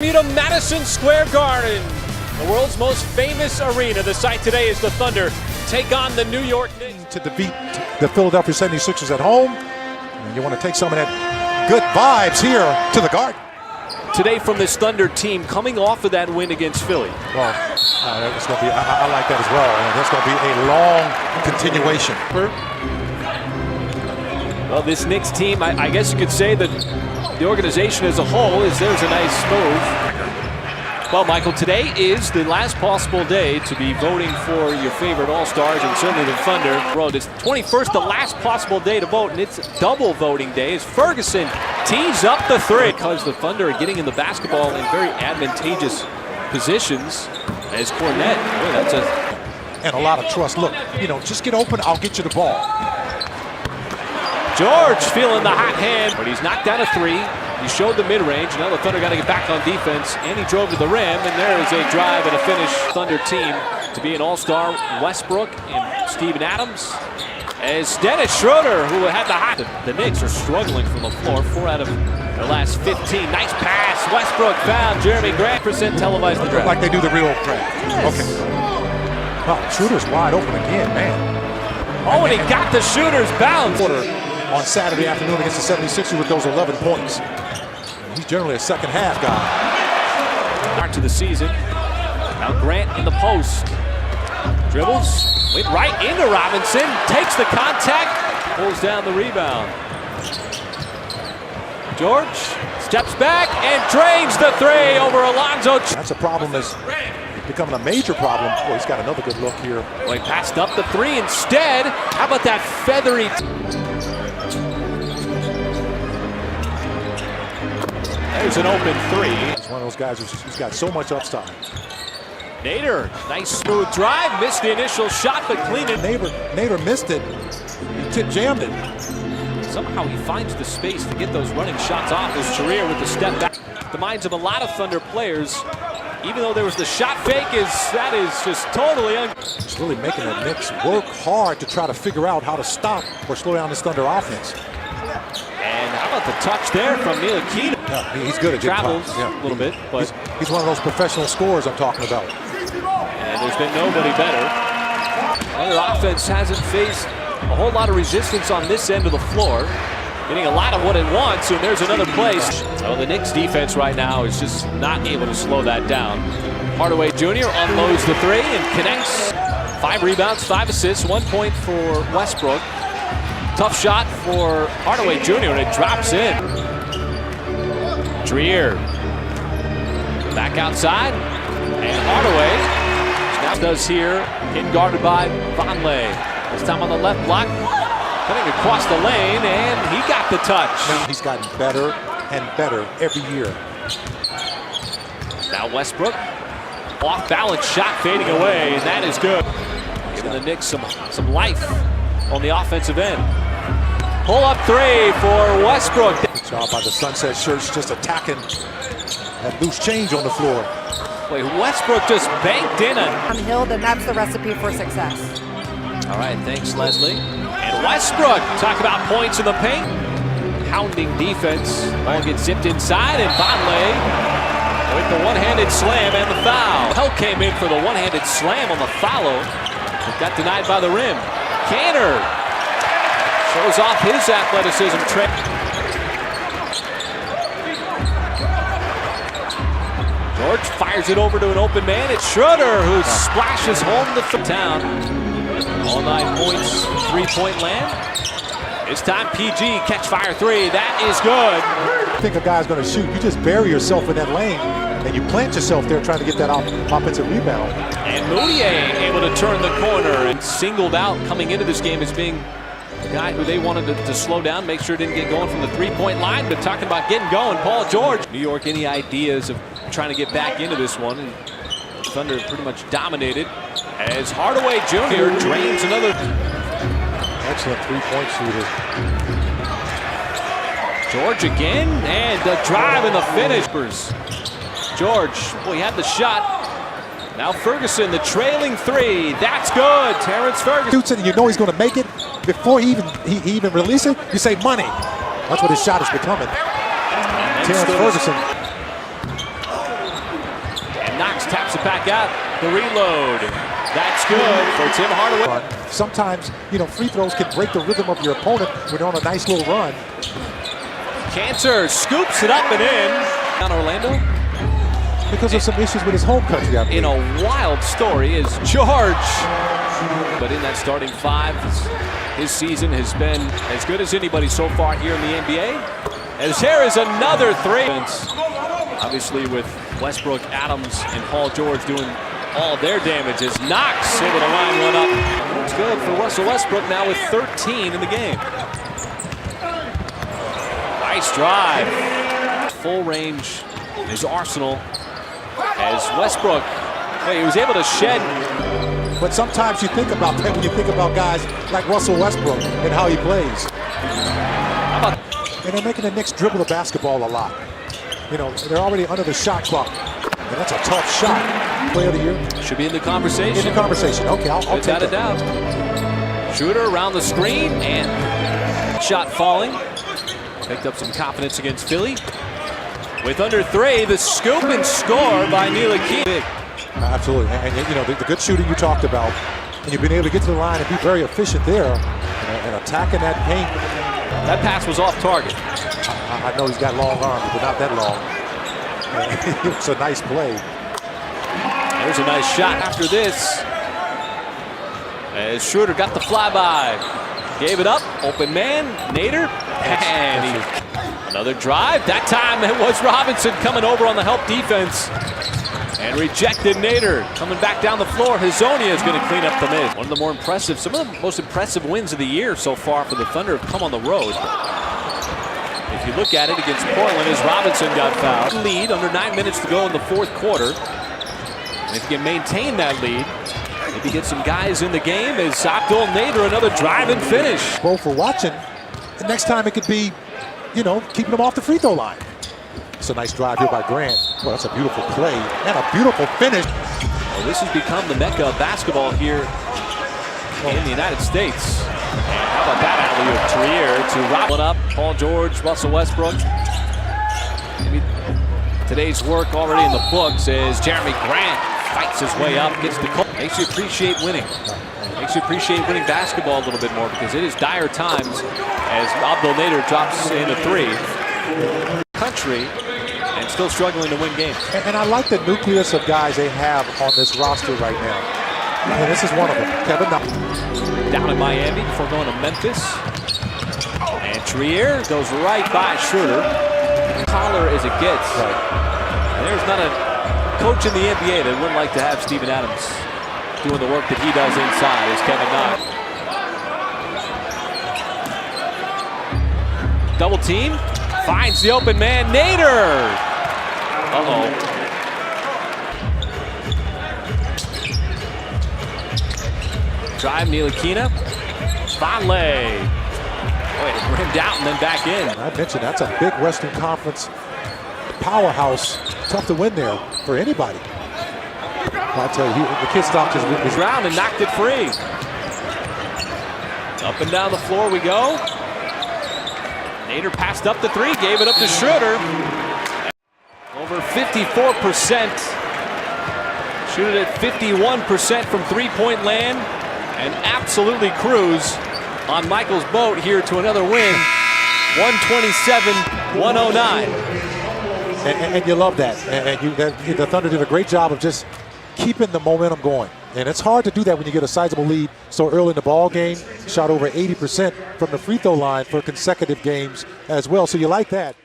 To Madison Square Garden, the world's most famous arena. The site today is the Thunder take on the New York Knicks. To defeat the Philadelphia 76ers at home. And you want to take some of that good vibes here to the Garden. Today from this Thunder team coming off of that win against Philly. Well, it's going to be, I like that as well. That's going to be a long continuation. Well, this Knicks team, I guess you could say that the organization as a whole there's a nice move. Well, Michael, today is the last possible day to be voting for your favorite All-Stars and certainly the Thunder. Well, it's 21st, the last possible day to vote, and it's double voting day as Ferguson tees up the three. Because the Thunder are getting in the basketball in very advantageous positions as Cornette. Boy, that's and a lot of trust. Look, just get open, I'll get you the ball. George feeling the hot hand, but he's knocked down a three. He showed the mid-range. Now the Thunder got to get back on defense, and he drove to the rim, and there is a drive and a finish. Thunder team to be an all-star. Westbrook and Steven Adams. As Dennis Schroeder, who had the hot. The Knicks are struggling from the floor. 4 out of their last 15. Nice pass. Westbrook found Jeremy Grant. % televised the draft. Like they do the real draft. Yes. Okay. Wow, Schroeder's wide open again, man. Oh, and he got the shooter's bounce. On Saturday afternoon against the 76ers with those 11 points. He's generally a second half guy. Start to the season. Now Grant in the post. Dribbles. Went right into Robinson. Takes the contact. Pulls down the rebound. George steps back and drains the three over Alonzo. That's a problem that's becoming a major problem. Boy, he's got another good look here. Well, he passed up the three instead. How about that feathery... There's an open three. He's one of those guys who's got so much upside. Nader, nice smooth drive. Missed the initial shot, but clean it. Nader missed it. He jammed it. Somehow he finds the space to get those running shots off his career with the step back. The minds of a lot of Thunder players, even though there was the shot fake, that is just totally It's really making the Knicks work hard to try to figure out how to stop or slow down this Thunder offense. And how about the touch there from Neil Keaton? Yeah, he's good at travels a little bit, but he's one of those professional scorers I'm talking about. And there's been nobody better. Their offense hasn't faced a whole lot of resistance on this end of the floor. Getting a lot of what it wants, and there's another place. So the Knicks defense right now is just not able to slow that down. Hardaway Jr. unloads the three and connects. 5 rebounds, 5 assists, 1 point for Westbrook. Tough shot for Hardaway Jr. and it drops in. Dreer back outside, and Hardaway now does here, getting guarded by Vonleh. This time on the left block, cutting across the lane, and he got the touch. He's gotten better and better every year. Now Westbrook, off balance shot fading away, and that is good. Giving the Knicks some life on the offensive end. Pull up three for Westbrook. Good job by the Sunset Shirts, just attacking that loose change on the floor. Wait, Westbrook just banked in it. On Hill, then that's the recipe for success. All right, thanks, Leslie. And Westbrook, talk about points in the paint. Pounding defense. Ball gets zipped inside, and Vonleh with the one-handed slam and the foul. Hell came in for the one-handed slam on the follow, but got denied by the rim. Canner shows off his athleticism. George fires it over to an open man. It's Schroeder who splashes home the town. All 9 points, 3-point land. This time PG, catch fire three. That is good. I think a guy's going to shoot. You just bury yourself in that lane, and you plant yourself there trying to get that offensive rebound. And Moutier able to turn the corner and singled out coming into this game as being the guy who they wanted to slow down, make sure it didn't get going from the 3-point line. But talking about getting going, Paul George. New York, any ideas of trying to get back into this one? And Thunder pretty much dominated as Hardaway Jr. drains another. Excellent 3-point shooter. George again, and the drive and the finish. George, boy, he had the shot. Now Ferguson, the trailing three. That's good. Terrence Ferguson. Shoots it, and you know he's going to make it. Before he even releases it, you say money. That's what his shot is becoming. Terrence Ferguson. back out. The reload. That's good for Tim Hardaway. Sometimes, free throws can break the rhythm of your opponent when they're on a nice little run. Cantor scoops it up and in. Down Orlando. Because of some issues with his home country, I believe. In a wild story is George. But in that starting five, his season has been as good as anybody so far here in the NBA. As here is another three. Obviously with Westbrook, Adams, and Paul George doing all their damage as Knox able to line one up. It's good for Russell Westbrook now with 13 in the game. Nice drive. Full range is Arsenal as Westbrook, he was able to shed. But sometimes you think about that when you think about guys like Russell Westbrook and how he plays. And they're making the Knicks dribble the basketball a lot. They're already under the shot clock. And that's a tough shot. Player of the year. Should be in the conversation. In the conversation. Okay, I'll take it down. Shooter around the screen and shot falling. Picked up some confidence against Philly. With under three, the scoop and score by Ntilikina. Absolutely. And the good shooting you talked about. And you've been able to get to the line and be very efficient there. And attacking that paint. That pass was off target. I know he's got long arms, but not that long. It's a nice play. There's a nice shot after this. As Schroeder got the flyby. Gave it up. Open man. Nader. And another drive. That time it was Robinson coming over on the help defense. And rejected Nader. Coming back down the floor. Hazonia is going to clean up the mid. One of the more impressive, some of the most impressive wins of the year so far for the Thunder have come on the road. If you look at it against Portland, as Robinson got fouled. Lead under 9 minutes to go in the fourth quarter. And if you can maintain that lead, maybe get some guys in the game as Abdul Nader, another drive and finish. Both for watching. The next time it could be, keeping them off the free throw line. It's a nice drive here by Grant. Well, that's a beautiful play and a beautiful finish. Well, this has become the mecca of basketball here in the United States. And how about that alley-oop? Trier to Robin up. Paul George, Russell Westbrook. Maybe today's work already in the books as Jeremy Grant fights his way up, gets the call. Makes you appreciate winning. Makes you appreciate winning basketball a little bit more because it is dire times as Abdul Nader drops in a three. Country and still struggling to win games. And I like the nucleus of guys they have on this roster right now. And this is one of them, Kevin Knox. Down in Miami before going to Memphis. And Trier goes right by Schroeder. Collar as it gets. Right. And there's not a coach in the NBA that wouldn't like to have Steven Adams doing the work that he does inside as Kevin Knox. Double team. Finds the open man, Nader. Uh-oh. Drive, Ntilikina. Vonleh. Boy, it rimmed out and then back in. I mentioned that's a big Western Conference powerhouse. Tough to win there for anybody. I tell you, the kid stopped his round and knocked it free. Up and down the floor we go. Nader passed up the three, gave it up to Schroeder. Over 54%. Shoot it at 51% from three-point land. And absolutely cruise on Michael's boat here to another win. 127-109. And you love that. And the Thunder did a great job of just keeping the momentum going. And it's hard to do that when you get a sizable lead so early in the ball game. Shot over 80% from the free throw line for consecutive games as well. So you like that.